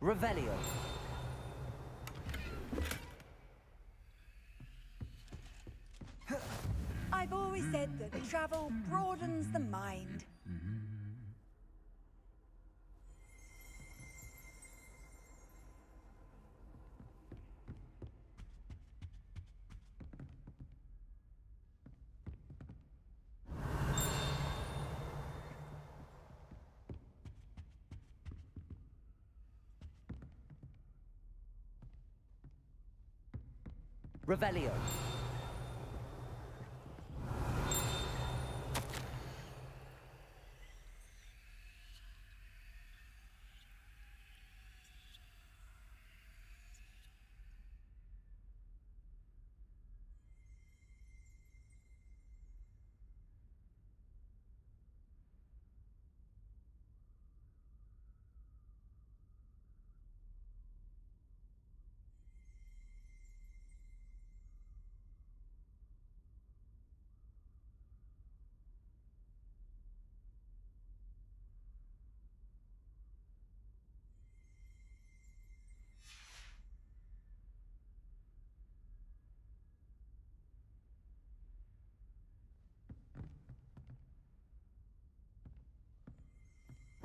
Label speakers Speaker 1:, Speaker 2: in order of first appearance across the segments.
Speaker 1: Revelio.
Speaker 2: I've always said that travel broadens the mind.
Speaker 1: Revelio.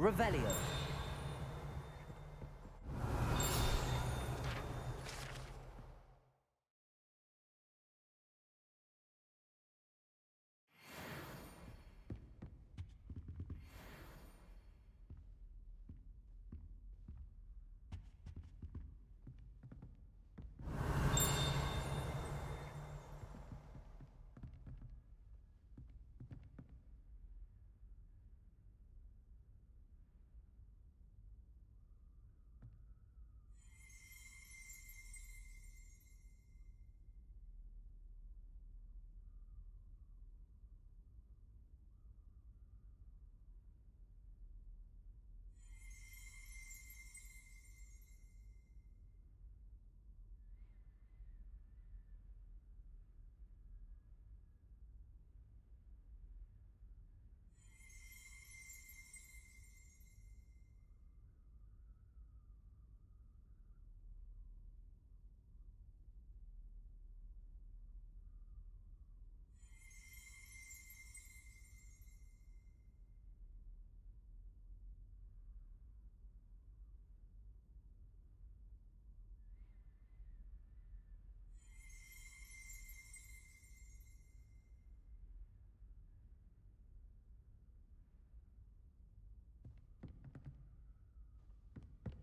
Speaker 1: Revelio.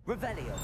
Speaker 1: Revelio.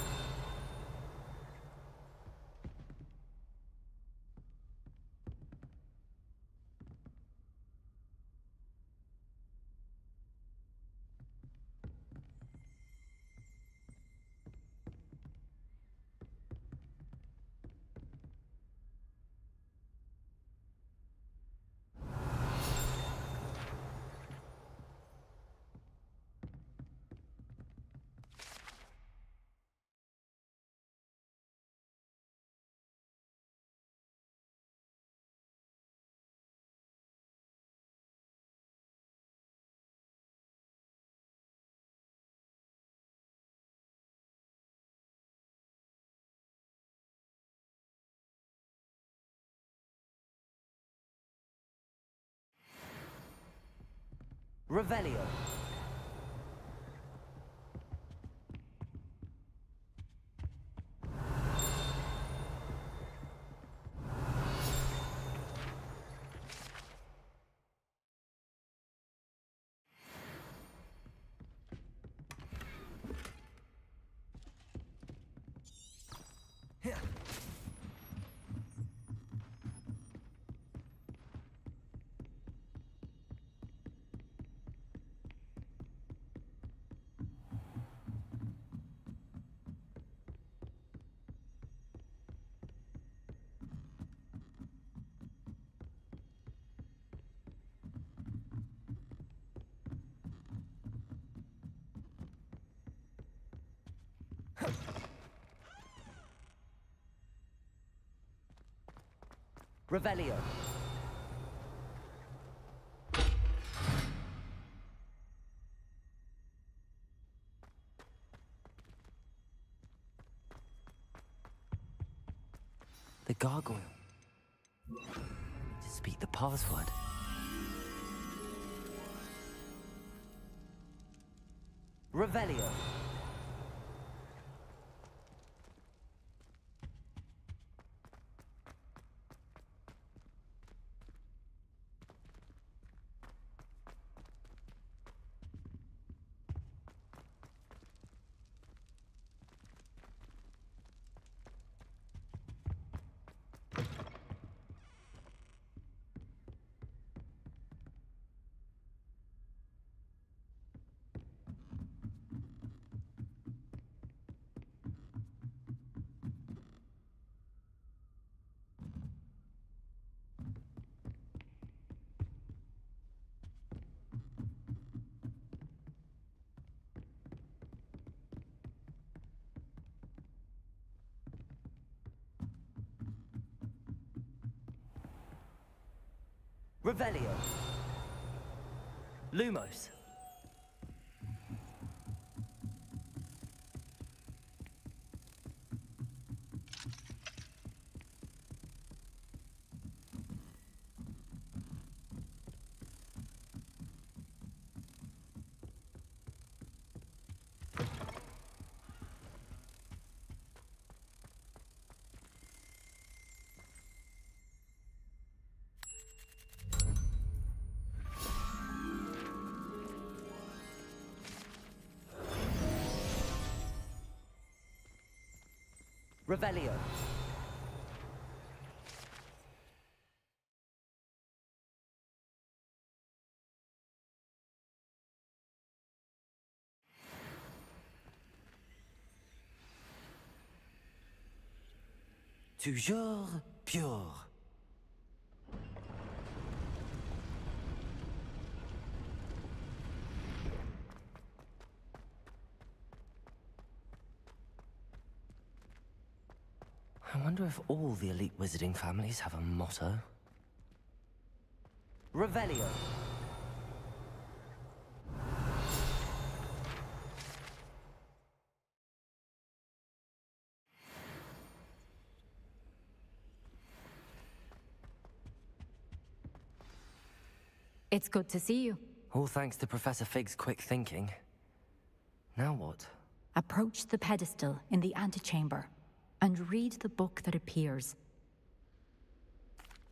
Speaker 1: Revelio. Revelio.
Speaker 3: The gargoyle. I need to speak the password.
Speaker 1: Revelio. Revelio.
Speaker 3: Lumos.
Speaker 1: Revelio.
Speaker 3: Toujours pure. I wonder if all the elite wizarding families have a motto.
Speaker 1: Revelio.
Speaker 4: It's good to see you.
Speaker 3: All thanks to Professor Fig's quick thinking. Now what?
Speaker 4: Approach the pedestal in the antechamber and read the book that appears.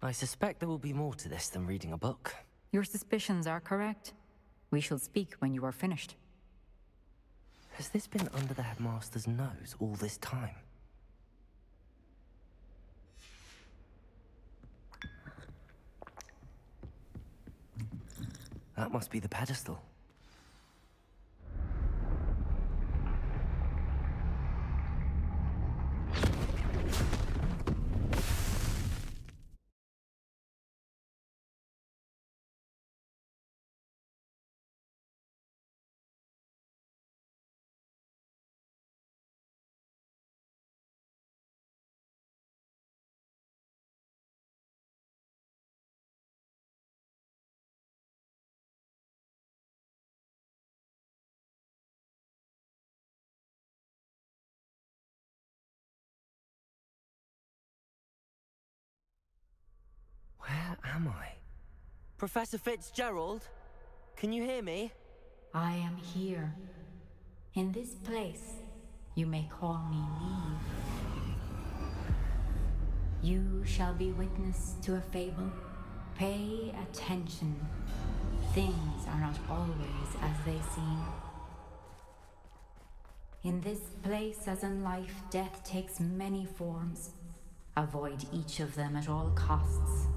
Speaker 3: I suspect there will be more to this than reading a book.
Speaker 4: Your suspicions are correct. We shall speak when you are finished.
Speaker 3: Has this been under the headmaster's nose all this time? That must be the pedestal. Where am I? Professor Fitzgerald? Can you hear me?
Speaker 4: I am here. In this place, you may call me Neve. You shall be witness to a fable. Pay attention. Things are not always as they seem. In this place, as in life, death takes many forms. Avoid each of them at all costs.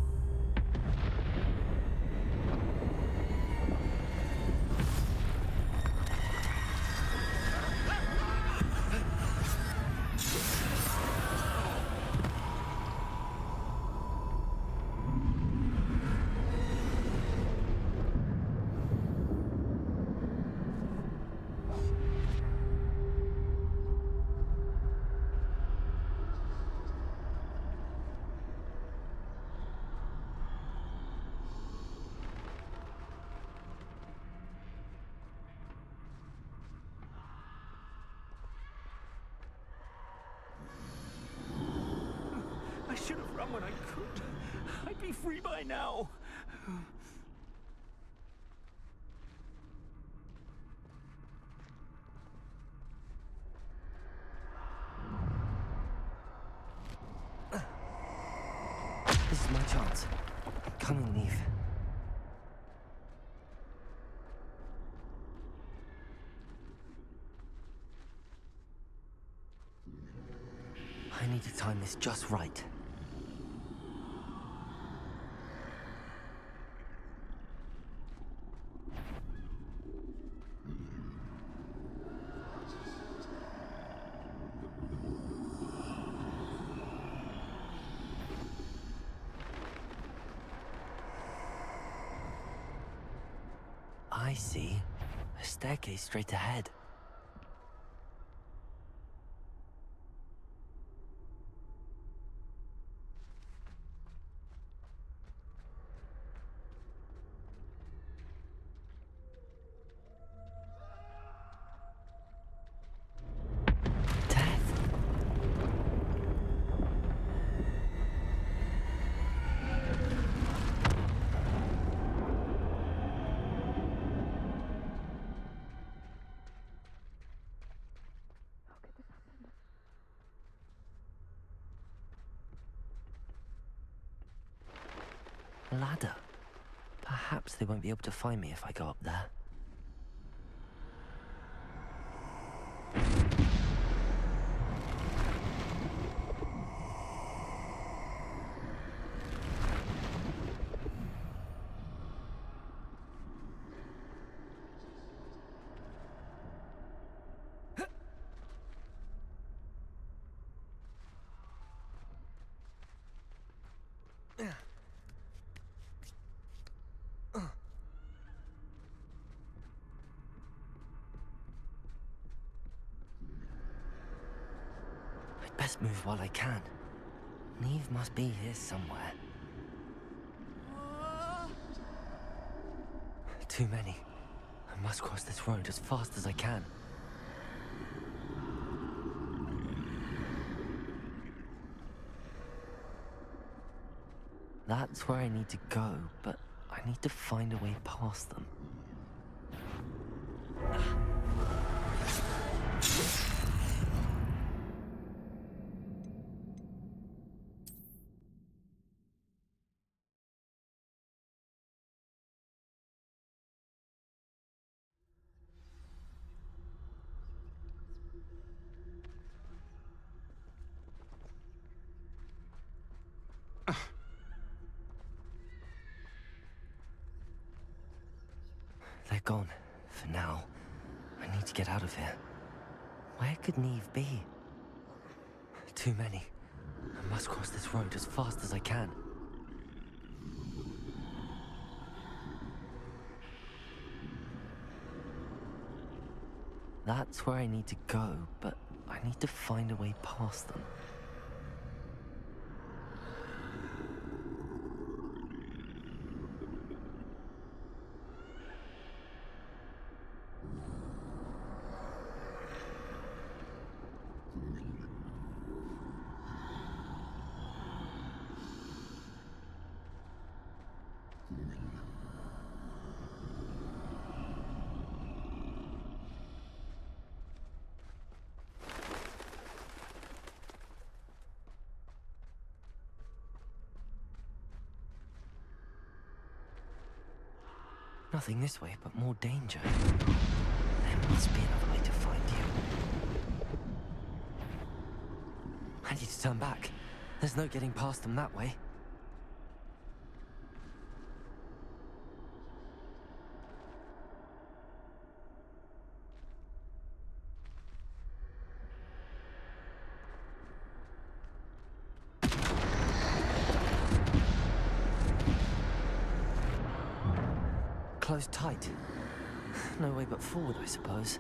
Speaker 5: I should have run when I could. I'd be free by now.
Speaker 3: This is my chance. Come on, Neve. I need to time this just right. I see. A staircase straight ahead. A ladder. Perhaps they won't be able to find me if I go up there. I'd best move while I can. Neve must be here somewhere. Too many. I must cross this road as fast as I can. That's where I need to go, but I need to find a way past them. They're gone, for now. I need to get out of here. Where could Neve be? Too many. I must cross this road as fast as I can. That's where I need to go, but I need to find a way past them. Nothing this way, but more danger. There must be another way to find you. I need to turn back. There's no getting past them that way. Closed tight. No way but forward, I suppose.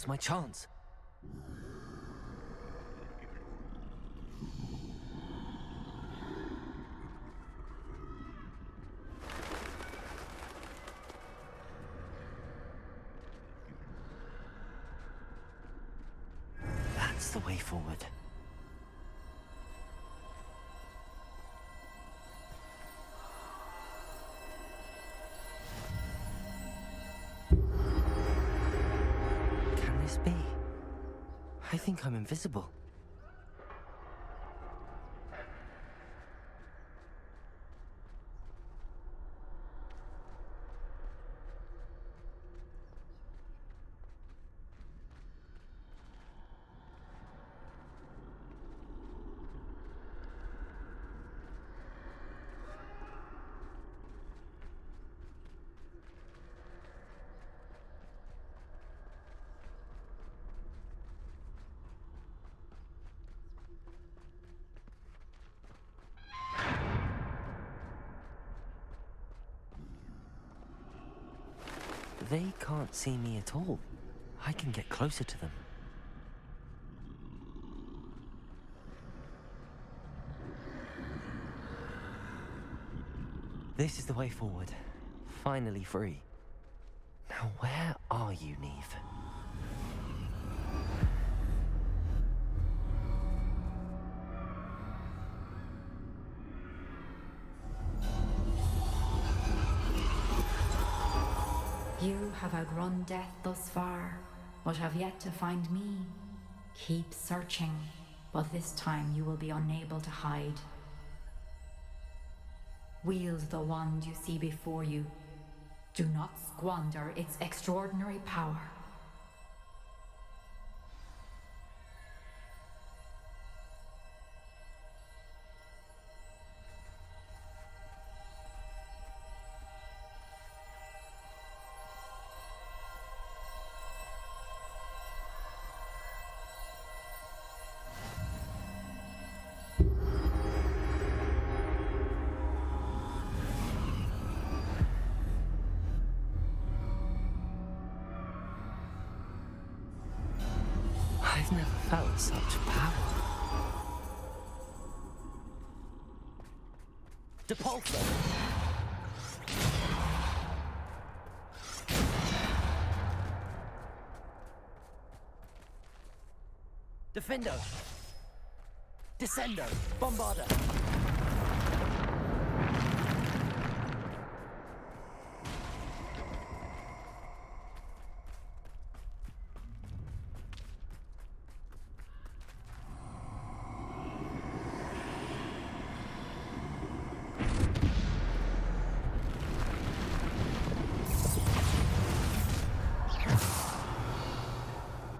Speaker 3: Now's my chance. That's the way forward. Can this be? I think I'm invisible. They can't see me at all. I can get closer to them. This is the way forward. Finally free. Now where are you, Neve?
Speaker 4: You have outrun death thus far, but have yet to find me. Keep searching, but this time you will be unable to hide. Wield the wand you see before you. Do not squander its extraordinary power.
Speaker 3: I've never felt such power. Depulso! Defendo! Descendo! Bombarda!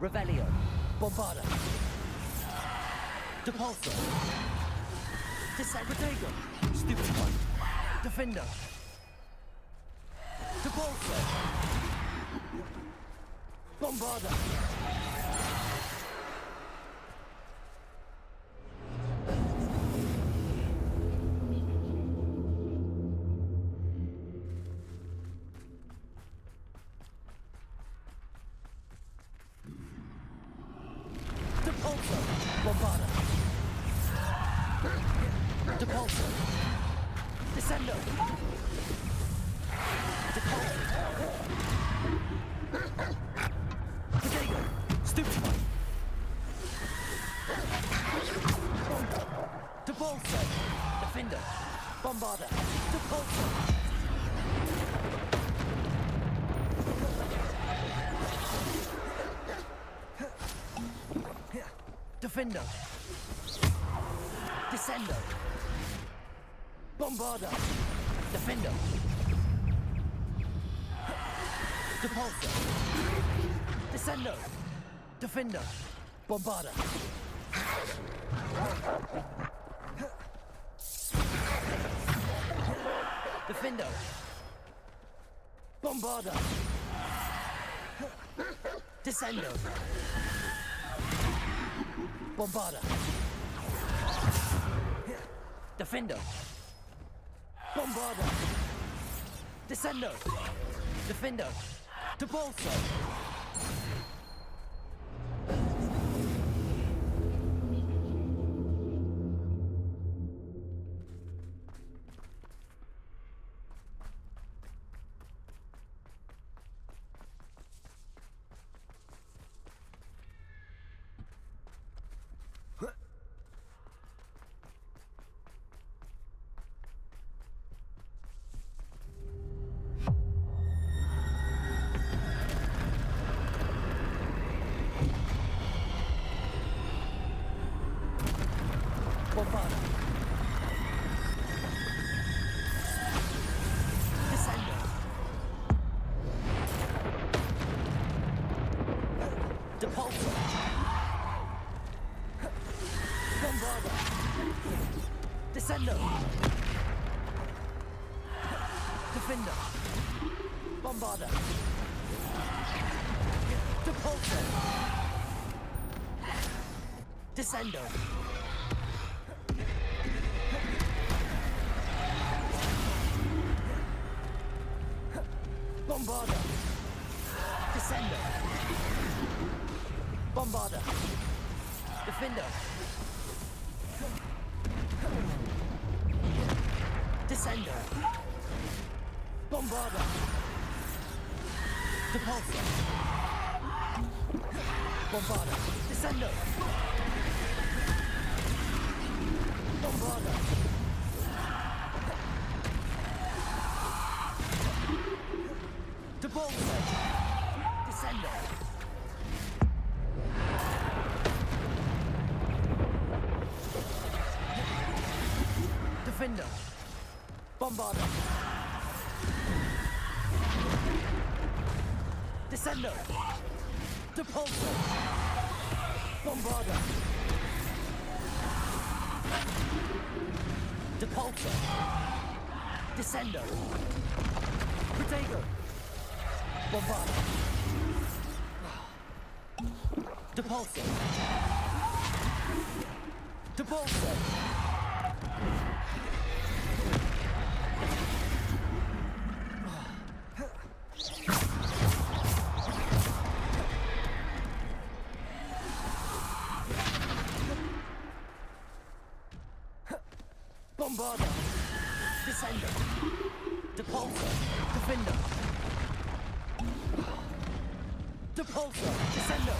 Speaker 3: Revelio. Bombarda. Depulso. Desagregator. Stupid one. Defender. Depulso. Bombarda. Depulso! Bombarda! Depulso! Descendo! Depulso! Potato! Stupefy! Depulso! Defender! Bombarda! Depulso! Defendo! Descendo! Bombarda! Defendo! Depulso! Descendo! Defendo! Bombarda! Defendo! Bombarda! Descendo! Bombarda! Defendo! Bombarda! Descendo! Defendo! Depulso!
Speaker 1: Descendo. Defender. Bombarder. Depulso. Descendo. Bombarder. Descendo. Bombarder. Defender. Descendo. Bombarder. Depulso. Bombarder. Descendo. Bombarder. Depulso. Descendo. Defender. Bombarder. Descendo. Depulso. Bombarder. Depulso. Descendo. Protego. Bombarder. Depulso. Depulso. Bombarder. Descendo. Depulso. Defender. Depulso. Descendo.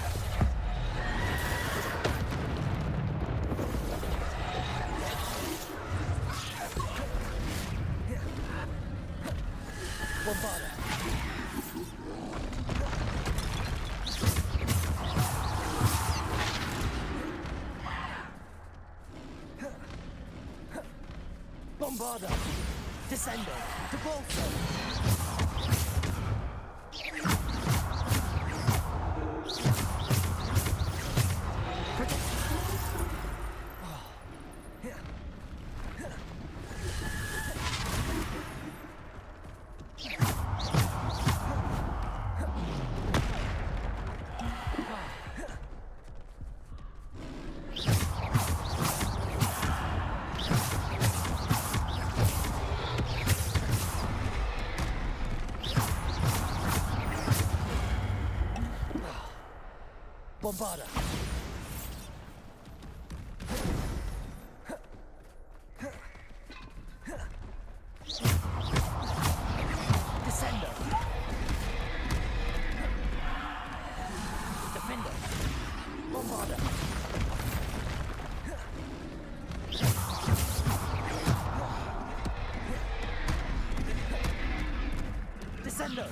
Speaker 1: Bombarder. Bombarder. Descendo. Depulso. Bombarder. Descendo. Defender. Bombarder. Descendo.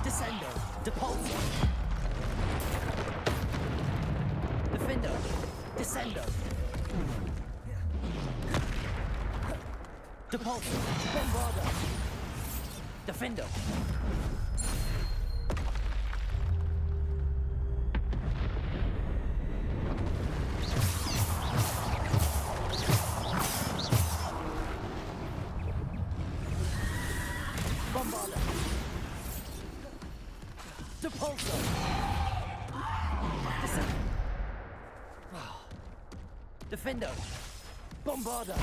Speaker 1: Descendo. Depulso. Defender. Descendo. Depulso. Bombarder. Defender. Bombarder. Depulso. Descendo. Defender. Bombarder.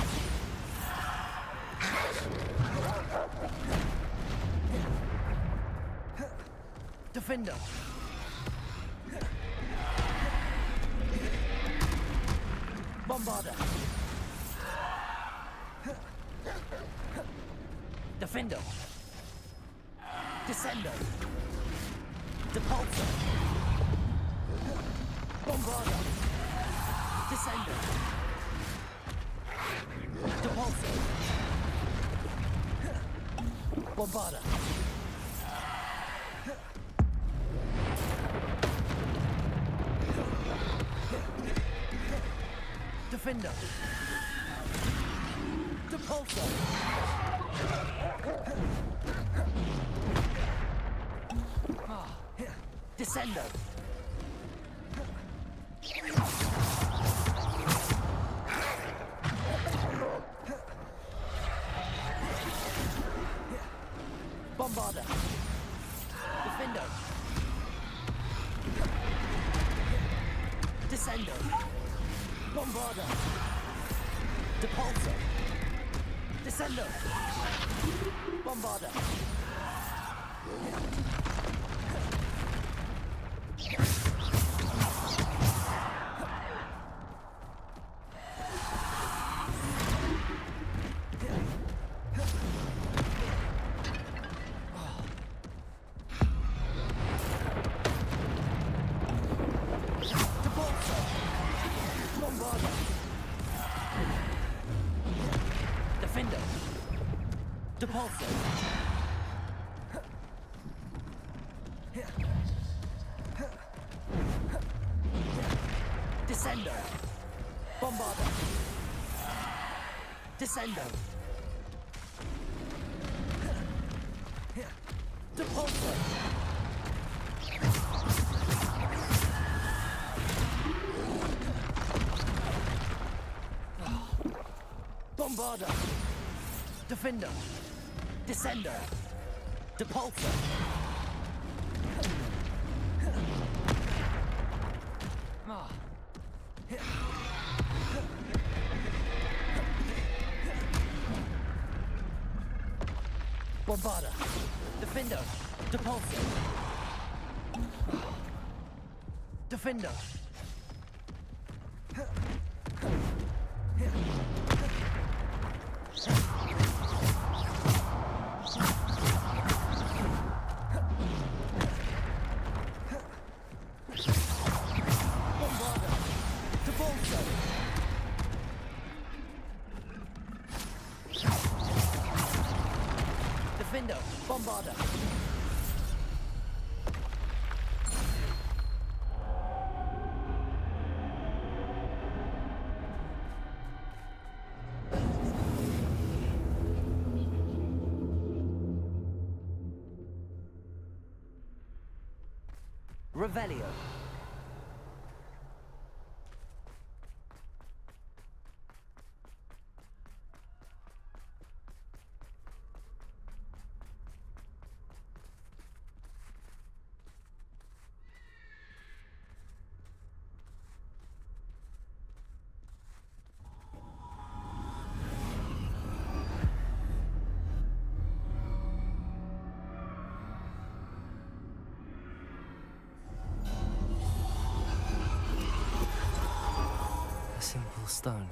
Speaker 1: Defender. Bombarder. Defender. Descendo. Depulso. Bombarder. Descendo. Depulso. Bombarder. Defender. Depulso. Descendo. Bombarda. Defendo. Descendo. Bombarda. Depulso. Descendo. Bombarda. Depulso. Bombarda. Defendo. Depulso. Descendo. Bombarda. Descendo. Depulso. Bombarda. Defender. Descender. Depulso. Bombarda. Defender. Depulso. Defender. Bombarda. Depulso. Defender. Bombarda. Revelio.
Speaker 3: A simple stone.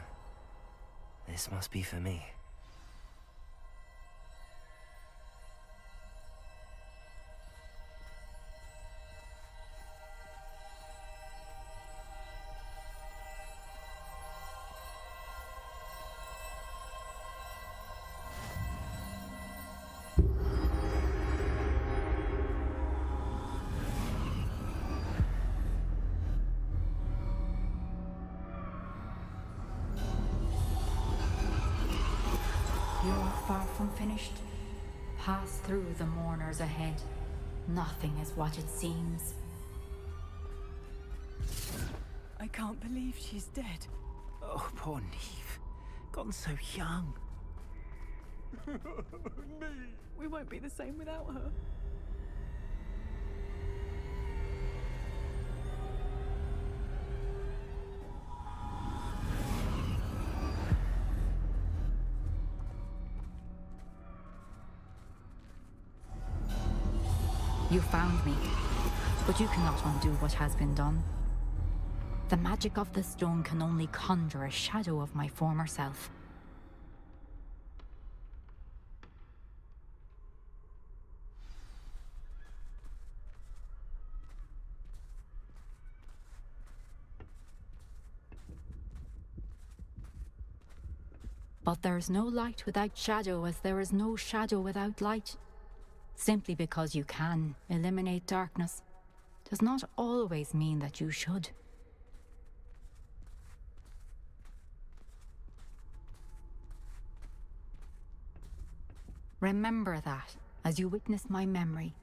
Speaker 3: This must be for me.
Speaker 4: You're far from finished. Pass through the mourners ahead. Nothing is what it seems.
Speaker 6: I can't believe she's dead.
Speaker 5: Oh, poor Neve. Gone so young.
Speaker 6: We won't be the same without her.
Speaker 4: You found me, but you cannot undo what has been done. The magic of the stone can only conjure a shadow of my former self. But there is no light without shadow, as there is no shadow without light. Simply because you can eliminate darkness does not always mean that you should. Remember that as you witness my memory.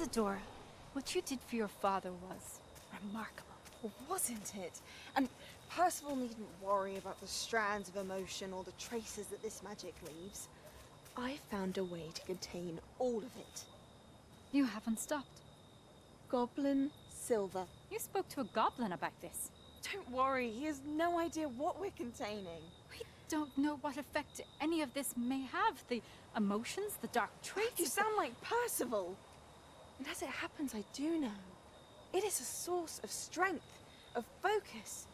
Speaker 4: Isadora, what you did for your father was remarkable.
Speaker 7: Well, wasn't it? And Percival needn't worry about the strands of emotion or the traces that this magic leaves. I found a way to contain all of it.
Speaker 4: You haven't stopped.
Speaker 7: Goblin silver.
Speaker 4: You spoke to a goblin about this.
Speaker 7: Don't worry, he has no idea what we're containing.
Speaker 4: We don't know what effect any of this may have. The emotions, the dark traits.
Speaker 7: You sound like Percival. And as it happens, I do know. It is a source of strength, of focus.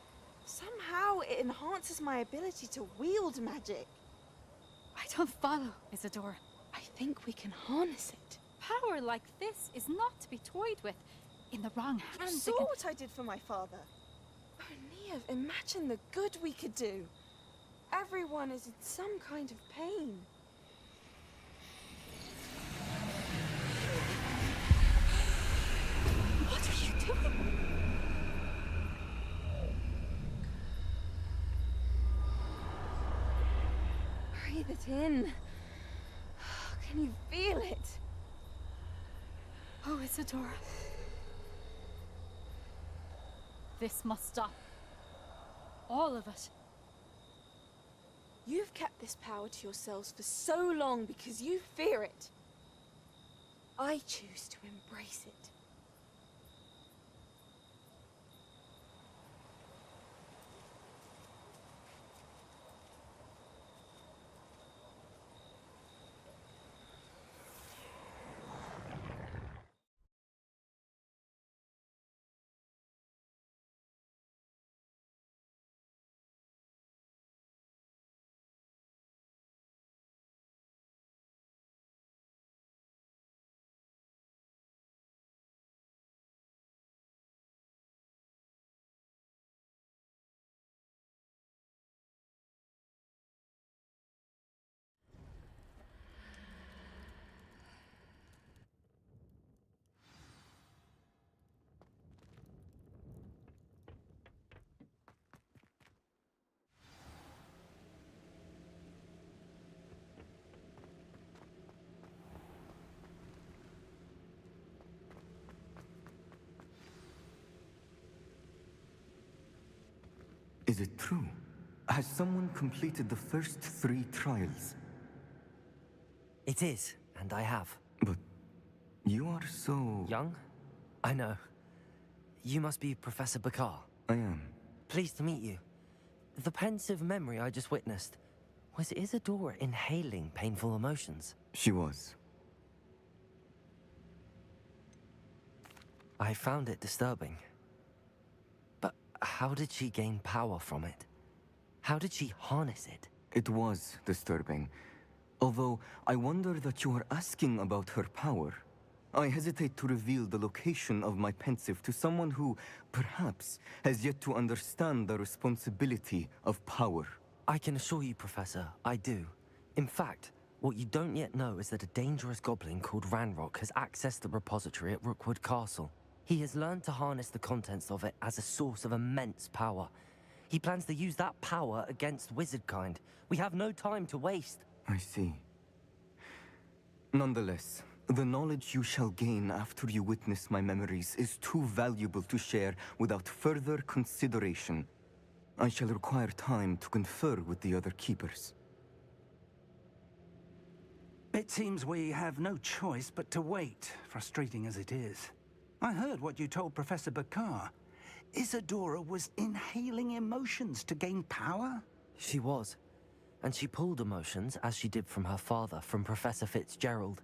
Speaker 7: Somehow it enhances my ability to wield magic.
Speaker 4: I don't follow, Isadora.
Speaker 7: I think we can harness it.
Speaker 4: Power like this is not to be toyed with. In the wrong
Speaker 7: You
Speaker 4: hands,
Speaker 7: saw
Speaker 4: it can...
Speaker 7: what I did for my father. Oh, Neve, imagine the good we could do. Everyone is in some kind of pain.
Speaker 4: What are you doing?
Speaker 7: Breathe it in. Can you feel it?
Speaker 4: Oh, Isadora. This must stop. All of it.
Speaker 7: You've kept this power to yourselves for so long because you fear it. I choose to embrace it.
Speaker 8: Is it true? Has someone completed the first 3 trials?
Speaker 3: It is, and I have.
Speaker 8: But you are so...
Speaker 3: Young? I know. You must be Professor Bakar.
Speaker 8: I am.
Speaker 3: Pleased to meet you. The pensive memory I just witnessed, was Isadora inhaling painful emotions?
Speaker 8: She was.
Speaker 3: I found it disturbing. But how did she gain power from it? How did she harness it?
Speaker 8: It was disturbing. Although, I wonder that you are asking about her power. I hesitate to reveal the location of my pensive to someone who, perhaps, has yet to understand the responsibility of power.
Speaker 3: I can assure you, Professor, I do. In fact, what you don't yet know is that a dangerous goblin called Ranrock has accessed the repository at Rookwood Castle. He has learned to harness the contents of it as a source of immense power. He plans to use that power against wizardkind. We have no time to waste.
Speaker 8: I see. Nonetheless, the knowledge you shall gain after you witness my memories is too valuable to share without further consideration. I shall require time to confer with the other keepers.
Speaker 5: It seems we have no choice but to wait, frustrating as it is. I heard what you told Professor Bakar. Isadora was inhaling emotions to gain power?
Speaker 3: She was. And she pulled emotions, as she did from her father, from Professor Fitzgerald,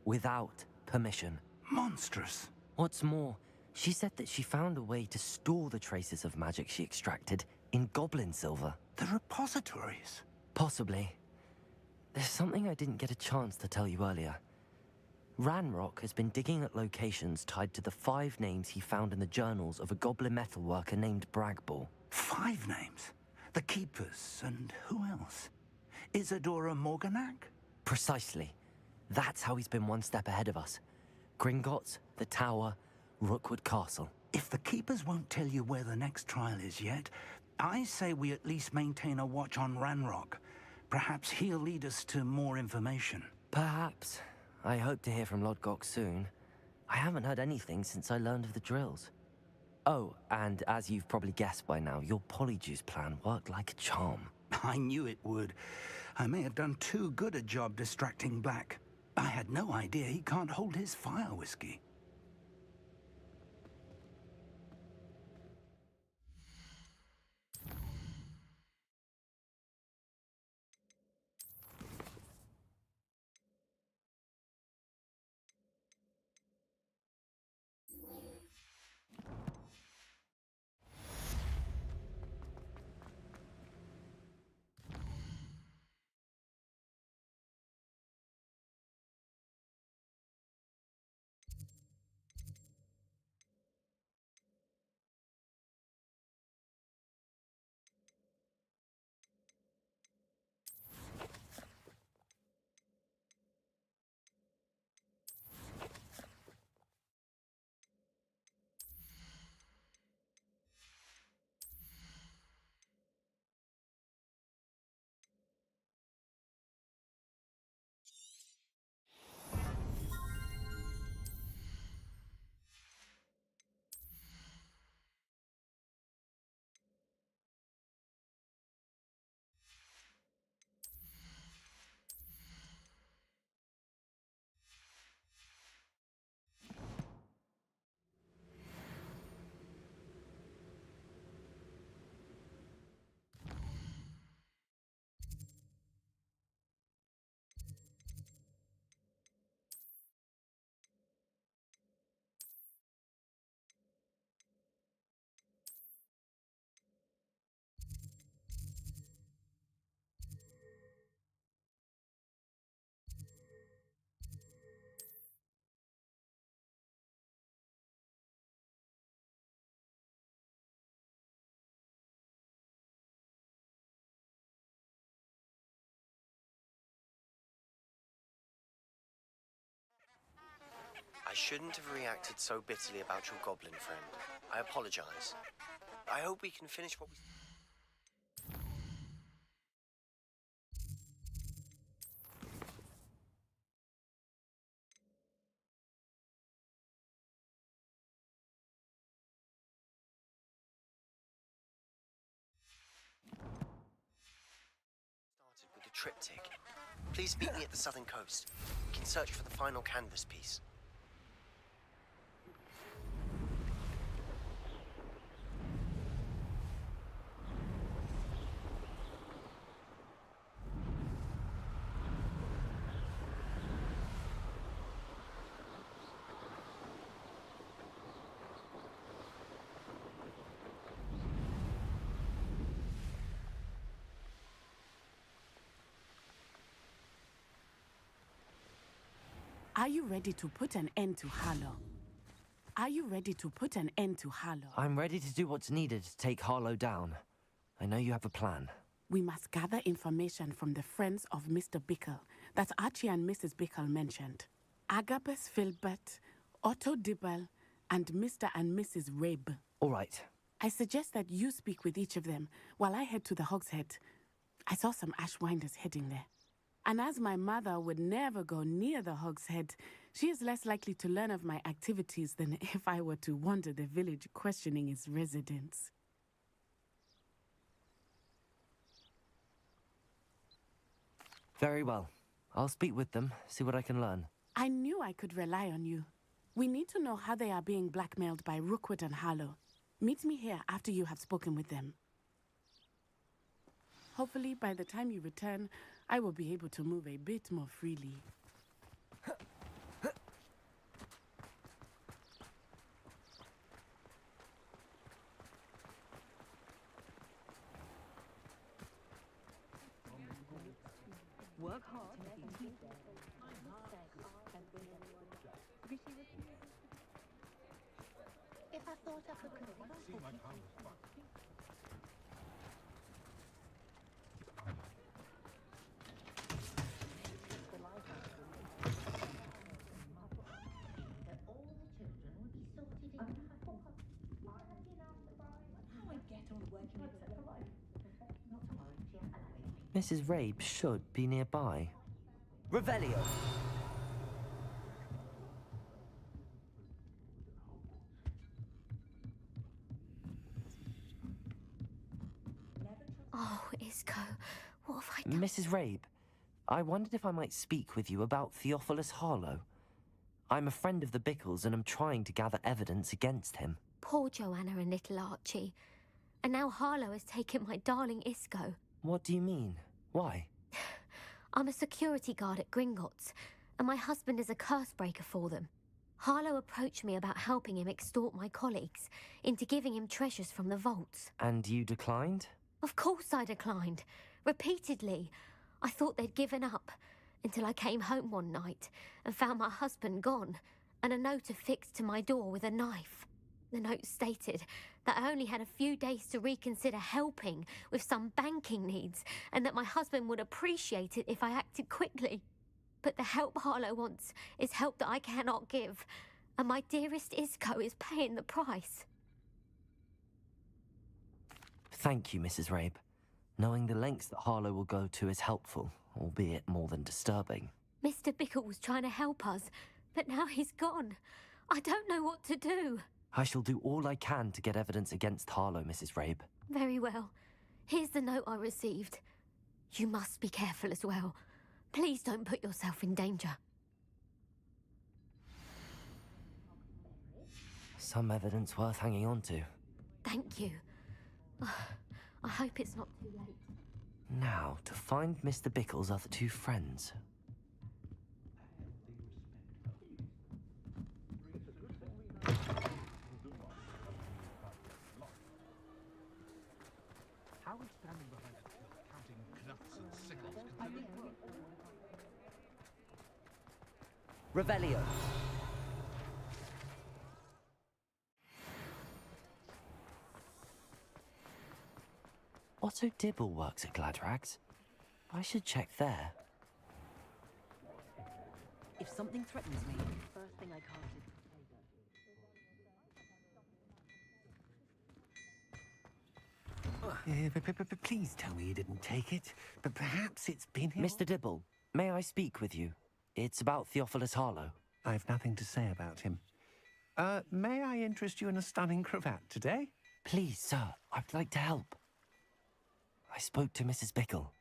Speaker 3: without permission.
Speaker 5: Monstrous.
Speaker 3: What's more, she said that she found a way to store the traces of magic she extracted in goblin silver.
Speaker 5: The repositories.
Speaker 3: Possibly. There's something I didn't get a chance to tell you earlier. Ranrock has been digging at locations tied to the 5 names he found in the journals of a goblin metalworker named Bragball.
Speaker 5: 5 names? The Keepers, and who else? Isadora Morganac?
Speaker 3: Precisely. That's how he's been one step ahead of us. Gringotts, the Tower, Rookwood Castle.
Speaker 5: If the Keepers won't tell you where the next trial is yet, I say we at least maintain a watch on Ranrock. Perhaps he'll lead us to more information.
Speaker 3: Perhaps. I hope to hear from Lodgok soon. I haven't heard anything since I learned of the drills. Oh, and as you've probably guessed by now, your polyjuice plan worked like a charm.
Speaker 5: I knew it would. I may have done too good a job distracting Black. I had no idea he can't hold his fire whiskey.
Speaker 9: I shouldn't have reacted so bitterly about your goblin friend. I apologize. I hope we can finish what we... started with the triptych. Please meet me at the southern coast. We can search for the final canvas piece.
Speaker 10: Are you ready to put an end to Harlow? Are you ready to put an end to Harlow?
Speaker 3: I'm ready to do what's needed to take Harlow down. I know you have a plan.
Speaker 10: We must gather information from the friends of Mr. Bickle that Archie and Mrs. Bickle mentioned. Agabus Filbert, Otto Dibble, and Mr. and Mrs. Rabe.
Speaker 3: All right.
Speaker 10: I suggest that you speak with each of them while I head to the Hogshead. I saw some Ashwinders heading there. And as my mother would never go near the Hogshead, she is less likely to learn of my activities than if I were to wander the village questioning its residents.
Speaker 3: Very well. I'll speak with them, see what I can learn.
Speaker 10: I knew I could rely on you. We need to know how they are being blackmailed by Rookwood and Harlow. Meet me here after you have spoken with them. Hopefully, by the time you return, I will be able to move a bit more freely.
Speaker 6: Work hard.
Speaker 11: If I thought I could see my
Speaker 3: Mrs. Rabe should be nearby. Revelio!
Speaker 12: Oh, Isco, what have I done?
Speaker 3: Mrs. Rabe, I wondered if I might speak with you about Theophilus Harlow. I'm a friend of the Bickles and am trying to gather evidence against him.
Speaker 12: Poor Joanna and little Archie. And now Harlow has taken my darling Isco.
Speaker 3: What do you mean? Why?
Speaker 12: I'm a security guard at Gringotts, and my husband is a curse breaker for them. Harlow approached me about helping him extort my colleagues into giving him treasures from the vaults.
Speaker 3: And you declined?
Speaker 12: Of course I declined. Repeatedly. I thought they'd given up, until I came home one night and found my husband gone, and a note affixed to my door with a knife. The note stated that I only had a few days to reconsider helping with some banking needs, and that my husband would appreciate it if I acted quickly. But the help Harlow wants is help that I cannot give, and my dearest Isco is paying the price.
Speaker 3: Thank you, Mrs. Rabe. Knowing the lengths that Harlow will go to is helpful, albeit more than disturbing.
Speaker 12: Mr. Bickle was trying to help us, but now he's gone. I don't know what to do.
Speaker 3: I shall do all I can to get evidence against Harlow, Mrs. Rabe.
Speaker 12: Very well. Here's the note I received. You must be careful as well. Please don't put yourself in danger.
Speaker 3: Some evidence worth hanging on to.
Speaker 12: Thank you. I hope it's not too late.
Speaker 3: Now, to find Mr. Bickle's other two friends.
Speaker 1: Revelio.
Speaker 3: Otto Dibble works at Gladrags. I should check there.
Speaker 6: If something threatens me, first thing I cast is
Speaker 5: Please tell me you didn't take it. But perhaps it's been here.
Speaker 3: Mr. Dibble, may I speak with you? It's about Theophilus Harlow.
Speaker 5: I've nothing to say about him. May I interest you in a stunning cravat today?
Speaker 3: Please, sir, I'd like to help. I spoke to Mrs. Bickle.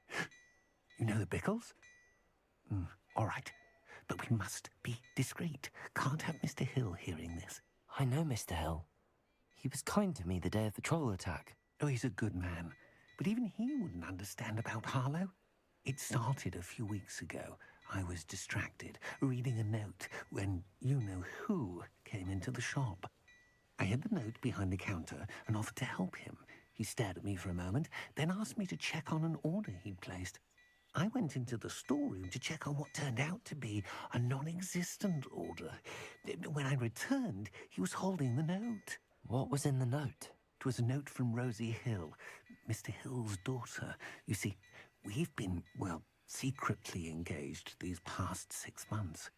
Speaker 5: You know the Bickles? All right. But we must be discreet. Can't have Mr. Hill hearing this.
Speaker 3: I know Mr. Hill. He was kind to me the day of the troll attack.
Speaker 5: Oh, he's a good man. But even he wouldn't understand about Harlow. It started a few weeks ago. I was distracted, reading a note, when you-know-who came into the shop. I hid the note behind the counter and offered to help him. He stared at me for a moment, then asked me to check on an order he'd placed. I went into the storeroom to check on what turned out to be a non-existent order. When I returned, he was holding the note.
Speaker 3: What was in the note?
Speaker 5: It was a note from Rosie Hill, Mr. Hill's daughter. You see, we've been, well, secretly engaged these past 6 months.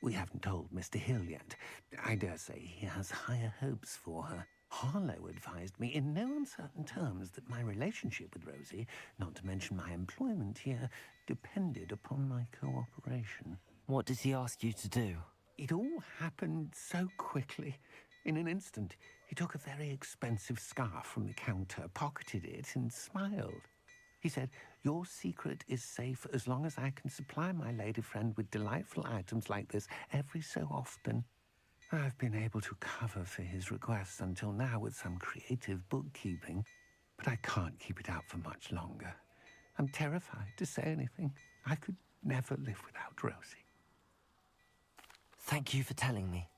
Speaker 5: We haven't told Mr. Hill yet. I dare say he has higher hopes for her. Harlow advised me in no uncertain terms that my relationship with Rosie, not to mention my employment here, depended upon my cooperation.
Speaker 3: What did he ask you to do?
Speaker 5: It all happened so quickly. In an instant, he took a very expensive scarf from the counter, pocketed it, and smiled. He said, "Your secret is safe as long as I can supply my lady friend with delightful items like this every so often." I've been able to cover for his requests until now with some creative bookkeeping, but I can't keep it out for much longer. I'm terrified to say anything. I could never live without Rosie.
Speaker 3: Thank you for telling me.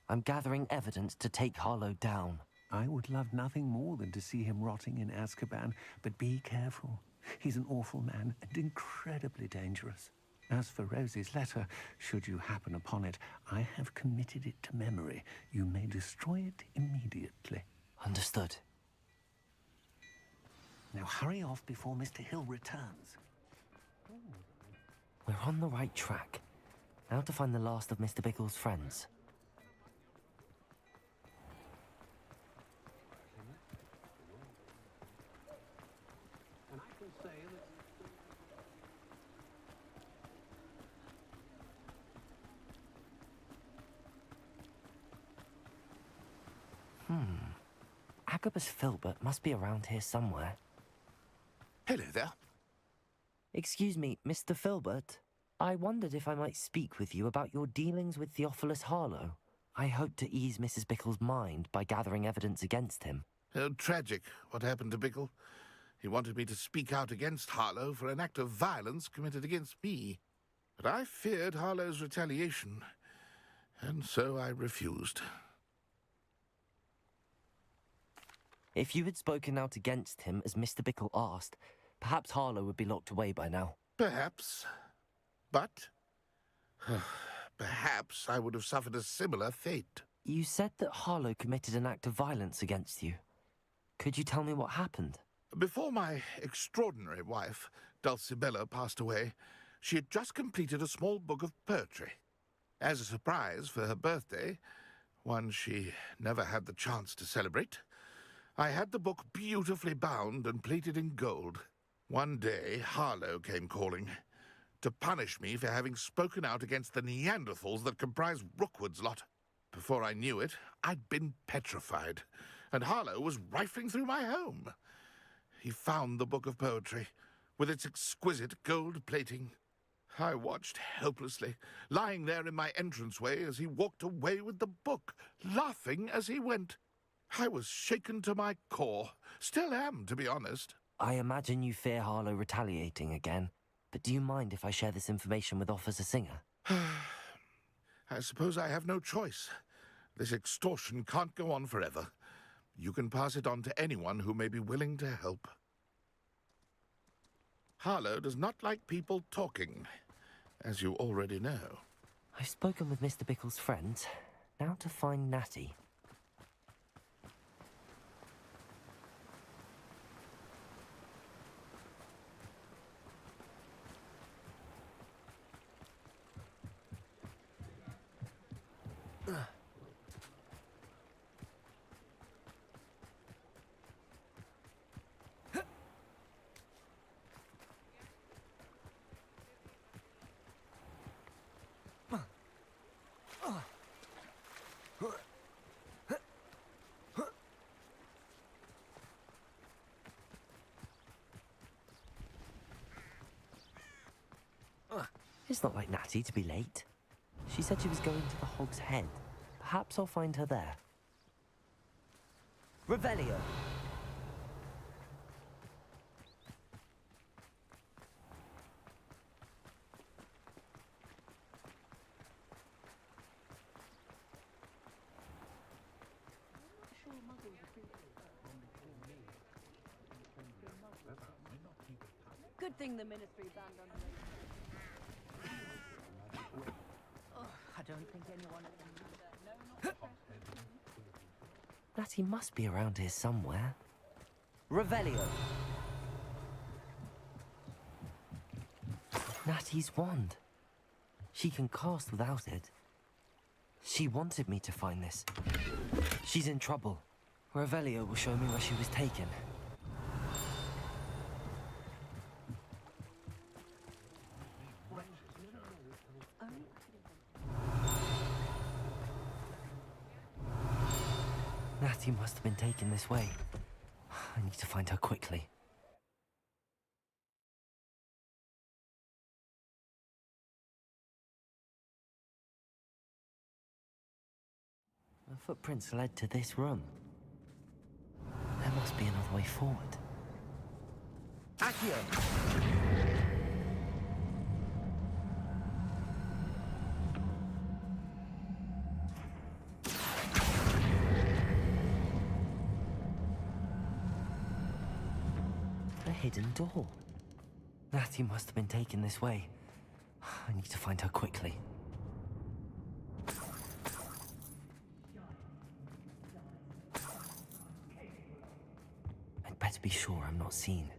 Speaker 3: I'm gathering evidence to take Harlow down.
Speaker 5: I would love nothing more than to see him rotting in Azkaban, but be careful. He's an awful man and incredibly dangerous. As for Rosie's letter, should you happen upon it, I have committed it to memory. You may destroy it immediately.
Speaker 3: Understood.
Speaker 5: Now hurry off before Mr. Hill returns.
Speaker 3: We're on the right track. Now to find the last of Mr. Bickle's friends. Agabus Filbert must be around here somewhere.
Speaker 13: Hello there.
Speaker 3: Excuse me, Mr. Filbert. I wondered if I might speak with you about your dealings with Theophilus Harlow. I hope to ease Mrs. Bickle's mind by gathering evidence against him.
Speaker 13: Oh, tragic what happened to Bickle. He wanted me to speak out against Harlow for an act of violence committed against me. But I feared Harlow's retaliation, and so I refused.
Speaker 3: If you had spoken out against him as Mr. Bickle asked, perhaps Harlow would be locked away by now.
Speaker 13: Perhaps. But perhaps I would have suffered a similar fate.
Speaker 3: You said that Harlow committed an act of violence against you. Could you tell me what happened?
Speaker 13: Before my extraordinary wife, Dulcibella, passed away, she had just completed a small book of poetry. As a surprise for her birthday, one she never had the chance to celebrate, I had the book beautifully bound and plated in gold. One day, Harlow came calling to punish me for having spoken out against the Neanderthals that comprise Rookwood's lot. Before I knew it, I'd been petrified, and Harlow was rifling through my home. He found the book of poetry, with its exquisite gold plating. I watched helplessly, lying there in my entranceway as he walked away with the book, laughing as he went. I was shaken to my core. Still am, to be honest.
Speaker 3: I imagine you fear Harlow retaliating again, but do you mind if I share this information with Officer Singer?
Speaker 13: I suppose I have no choice. This extortion can't go on forever. You can pass it on to anyone who may be willing to help. Harlow does not like people talking, as you already know.
Speaker 3: I've spoken with Mr. Bickle's friends. Now to find Natty. It's not like Natty to be late. She said she was going to the Hog's Head. Perhaps I'll find her there. Revelio!
Speaker 6: Good thing the ministry banned on the I don't think anyone can do that. No,
Speaker 3: Natty must be around here somewhere. Revelio! Natty's wand. She can cast without it. She wanted me to find this. She's in trouble. Revelio will show me where she was taken. Natty must have been taken this way. I need to find her quickly. The footprints led to this room. There must be another way forward. Accio! A hidden door. Natty must have been taken this way. I need to find her quickly. I'd better be sure I'm not seen.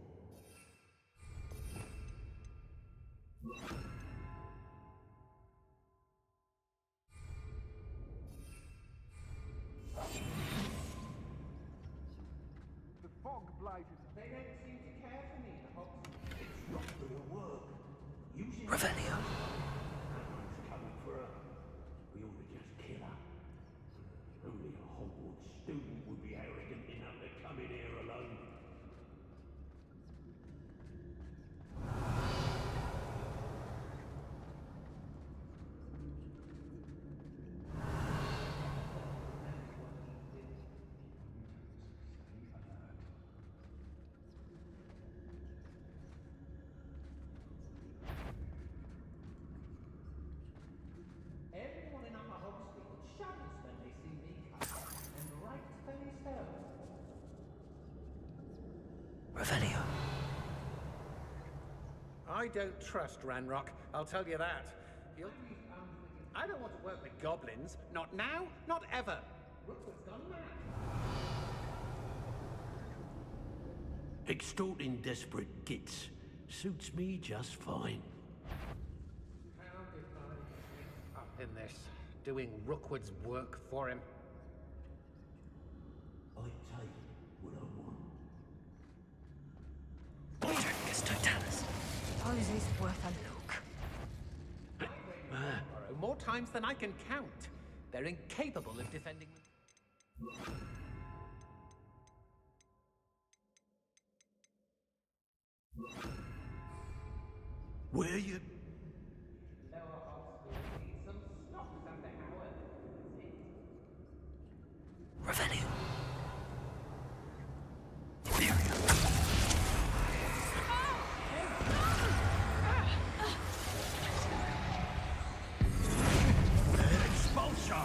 Speaker 5: The fog blighted. They don't seem to care for me, the Hogs. It's not gonna work.
Speaker 3: Revelio.
Speaker 14: Coming for her. We ought to just kill her. Only a Hogwarts student would be arrogant enough to come in here alone.
Speaker 3: Revelio.
Speaker 15: I don't trust Ranrock, I'll tell you that. I don't want to work with goblins. Not now, not ever. Rookwood's gone mad.
Speaker 14: Extorting desperate gits suits me just fine.
Speaker 15: How did I end up in this, doing Rookwood's work for him?
Speaker 14: I take what I want.
Speaker 3: Victorious Totalis.
Speaker 6: Suppose it's worth a look.
Speaker 15: Borrow more times than I can count. They're incapable of defending me.
Speaker 14: Where you?
Speaker 3: Revelio.
Speaker 14: Expulso!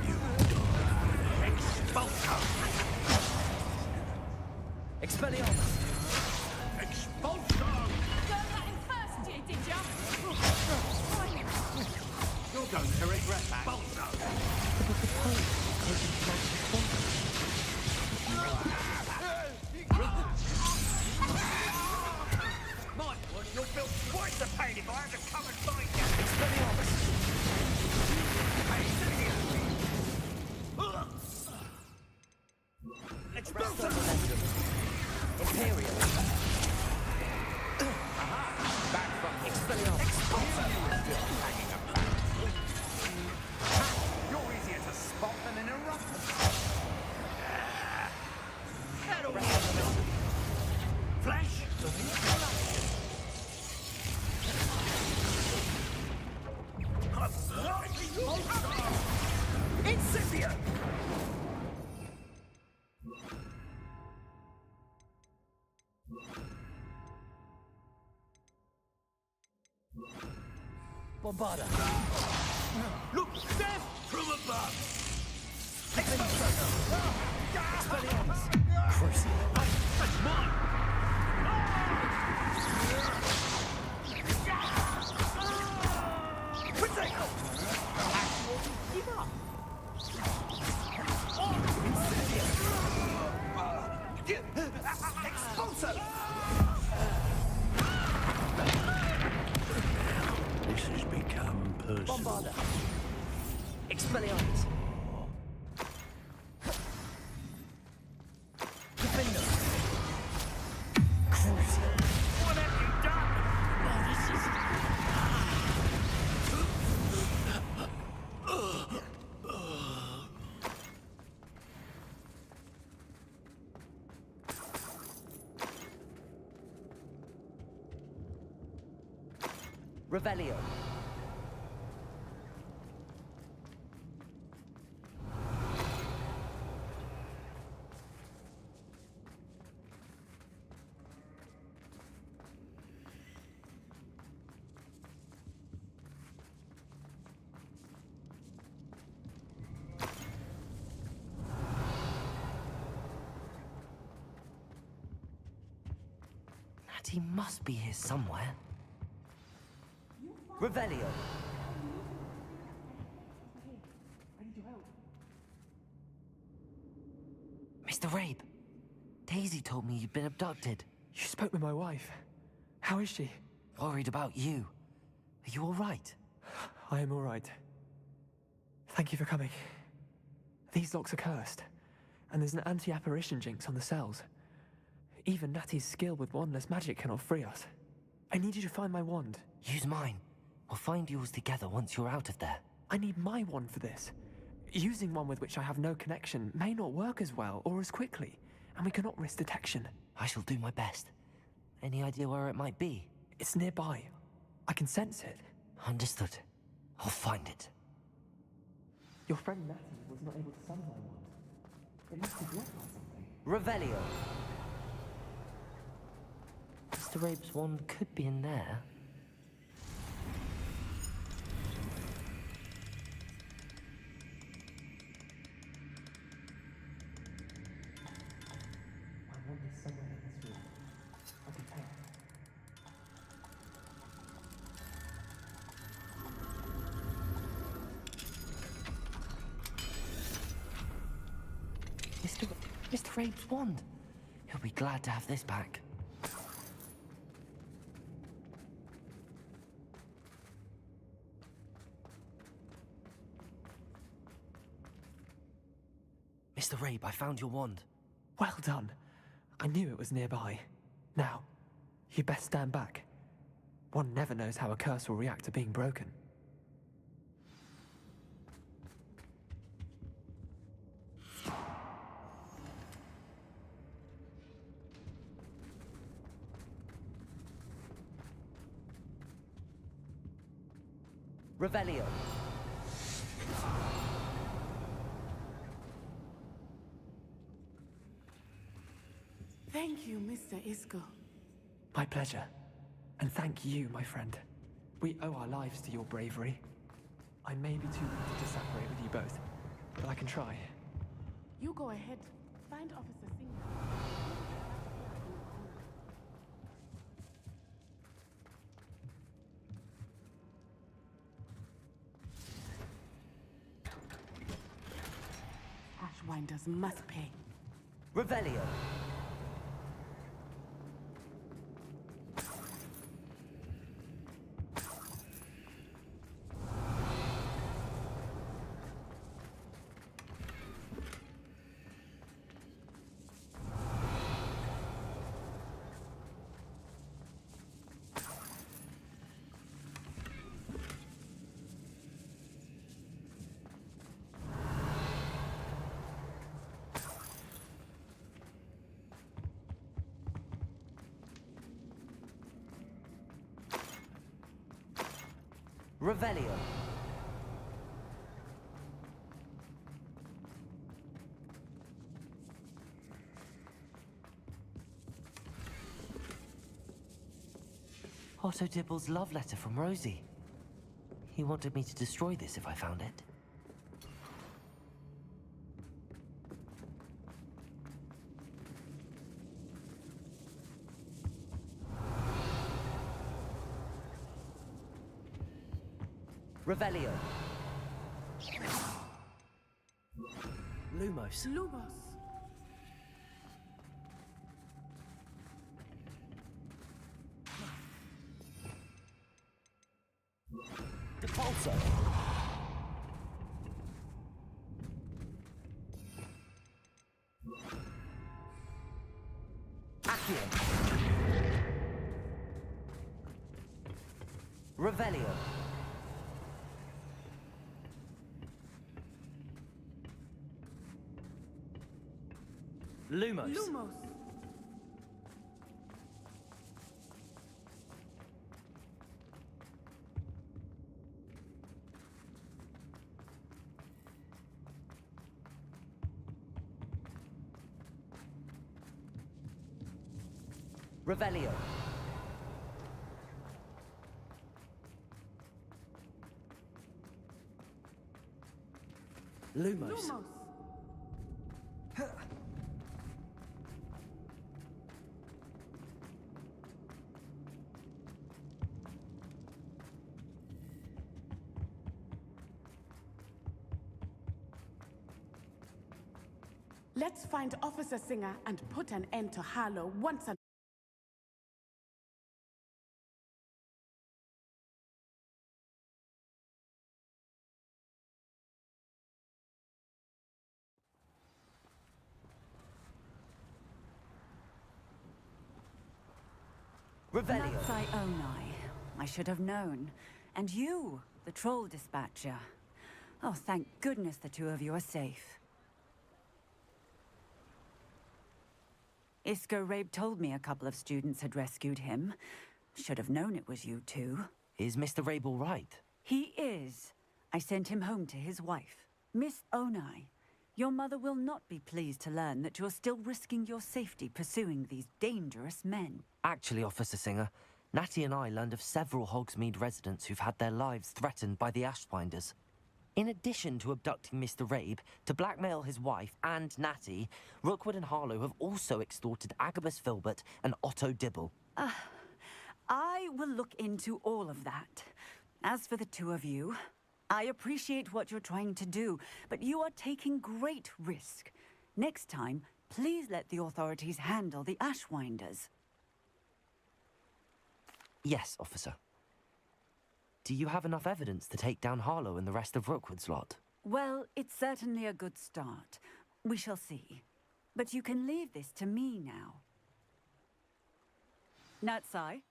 Speaker 14: You die. Expulso!
Speaker 3: Expelliarmus.
Speaker 14: Expulso!
Speaker 6: Don't let him first, did ya?
Speaker 15: You're going to regret that.
Speaker 14: Expulso!
Speaker 15: My word, you'll feel twice the pain if I have to come and find you.
Speaker 14: Expulso!
Speaker 3: Imperial.
Speaker 15: Back from me. You're easier to spot than an eruption.
Speaker 14: Flash!
Speaker 15: Incipio!
Speaker 3: Bombarda.
Speaker 14: Look, death from above!
Speaker 3: Expelliarmus. Crucible.
Speaker 14: That's mine!
Speaker 15: Potato! Give up! Expulso!
Speaker 14: This has become personal.
Speaker 3: Bombarda. Expelliarmus. Defender. Crucible.
Speaker 14: What have you done? Oh, this is...
Speaker 1: Revelio.
Speaker 3: Natty must be here somewhere.
Speaker 1: Revelio.
Speaker 3: Mr. Rabe, Daisy told me you'd been abducted.
Speaker 16: You spoke with my wife. How is she?
Speaker 3: Worried about you. Are you all right?
Speaker 16: I am all right. Thank you for coming. These locks are cursed, and there's an anti-apparition jinx on the cells. Even Natty's skill with wandless magic cannot free us. I need you to find my wand.
Speaker 3: Use mine. We'll find yours together once you're out of there.
Speaker 16: I need my wand for this. Using one with which I have no connection may not work as well or as quickly, and we cannot risk detection.
Speaker 3: I shall do my best. Any idea where it might be?
Speaker 16: It's nearby. I can sense it.
Speaker 3: Understood. I'll find it.
Speaker 16: Your friend Natty was not able to summon my wand. It must be blocked by something.
Speaker 1: Revelio.
Speaker 3: Mr. Rabe's wand could be in there.
Speaker 16: My wand is
Speaker 3: Mr. Rabe's wand. He'll be glad to have this back. Mr. Rabe, I found your wand.
Speaker 16: Well done. I knew it was nearby. Now, you best stand back. One never knows how a curse will react to being broken.
Speaker 1: Revelio.
Speaker 10: Thank you, Mr. Isco.
Speaker 16: My pleasure. And thank you, my friend. We owe our lives to your bravery. I may be too weak to separate with you both, but I can try.
Speaker 10: You go ahead. Find Officer Singer. Ashwinders must pay.
Speaker 1: Revelio. Revelio.
Speaker 3: Otto Dibble's love letter from Rosie. He wanted me to destroy this if I found it.
Speaker 1: Revelio.
Speaker 3: Lumos.
Speaker 10: Lumos.
Speaker 1: Depulso. Accio. Revelio. Lumos.
Speaker 10: Lumos.
Speaker 1: Revelio. Lumos.
Speaker 10: Lumos. Let's find Officer Singer and put an end to Harlow once and
Speaker 1: Revelio.
Speaker 17: I should have known. And you, the troll dispatcher. Oh, thank goodness the two of you are safe. Isco Rabe told me a couple of students had rescued him. Should have known it was you two.
Speaker 3: Is Mr. Rabe all right?
Speaker 17: He is. I sent him home to his wife. Miss Onai, your mother will not be pleased to learn that you're still risking your safety pursuing these dangerous men.
Speaker 3: Actually, Officer Singer, Natty and I learned of several Hogsmeade residents who've had their lives threatened by the Ashwinders. In addition to abducting Mr. Rabe, to blackmail his wife and Natty, Rookwood and Harlow have also extorted Agabus Filbert and Otto Dibble.
Speaker 17: I will look into all of that. As for the two of you, I appreciate what you're trying to do, but you are taking great risk. Next time, please let the authorities handle the Ashwinders.
Speaker 3: Yes, officer. Do you have enough evidence to take down Harlow and the rest of Rookwood's lot?
Speaker 17: Well, it's certainly a good start. We shall see. But you can leave this to me now. Natsai?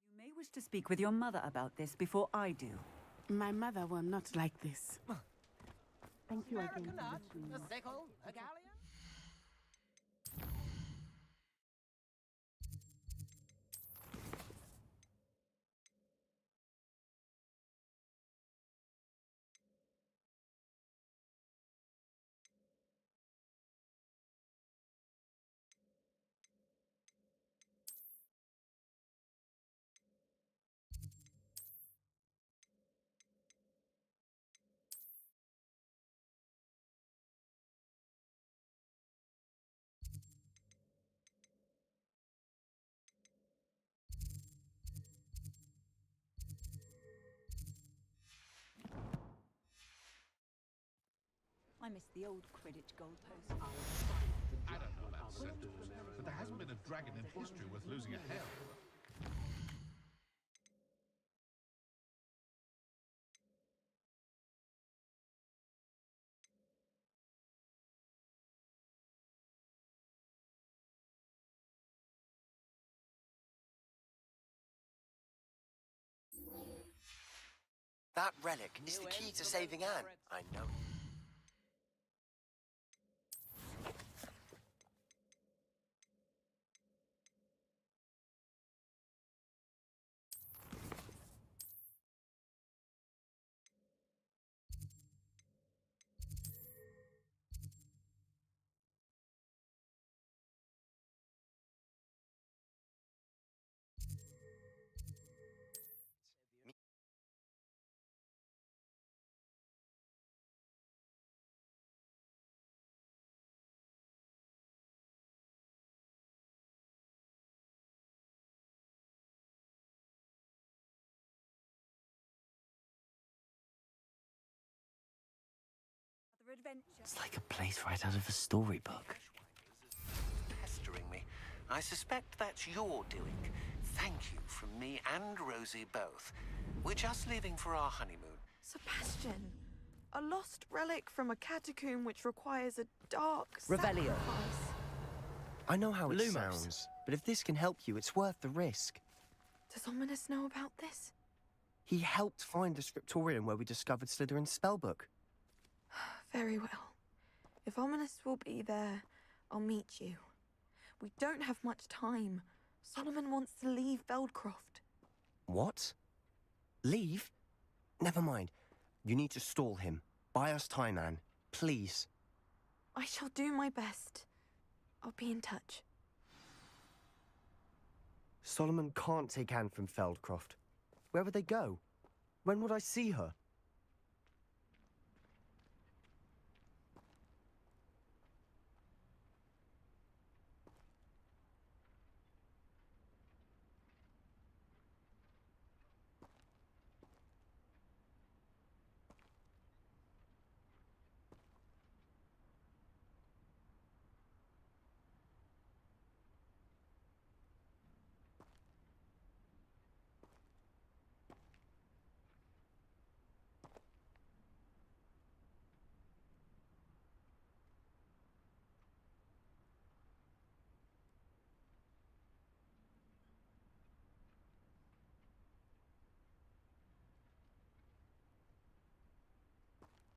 Speaker 17: You may wish to speak with your mother about this before I do.
Speaker 10: My mother will not like this. Thank you again for listening.
Speaker 15: The sickle, a galleon?
Speaker 17: I miss the old Quidditch goalpost.
Speaker 13: I don't know about certain, but there hasn't been a dragon in history worth losing a hair over.
Speaker 9: That relic is the key to saving Anne. I know.
Speaker 3: It's like a place right out of a storybook.
Speaker 15: Pestering me. I suspect that's your doing. Thank you from me and Rosie both. We're just leaving for our honeymoon.
Speaker 7: Sebastian, a lost relic from a catacomb which requires a dark
Speaker 1: Revelio.
Speaker 7: sacrifice.
Speaker 9: I know how it
Speaker 3: Lumos.
Speaker 9: sounds, but if this can help you, it's worth the risk.
Speaker 7: Does Ominous know about this?
Speaker 9: He helped find the scriptorium where we discovered Slytherin's spellbook.
Speaker 7: Very well. If Ominous will be there, I'll meet you. We don't have much time. Solomon wants to leave Feldcroft.
Speaker 9: What? Leave? Never mind. You need to stall him. Buy us time, Anne. Please.
Speaker 7: I shall do my best. I'll be in touch.
Speaker 9: Solomon can't take Anne from Feldcroft. Where would they go? When would I see her?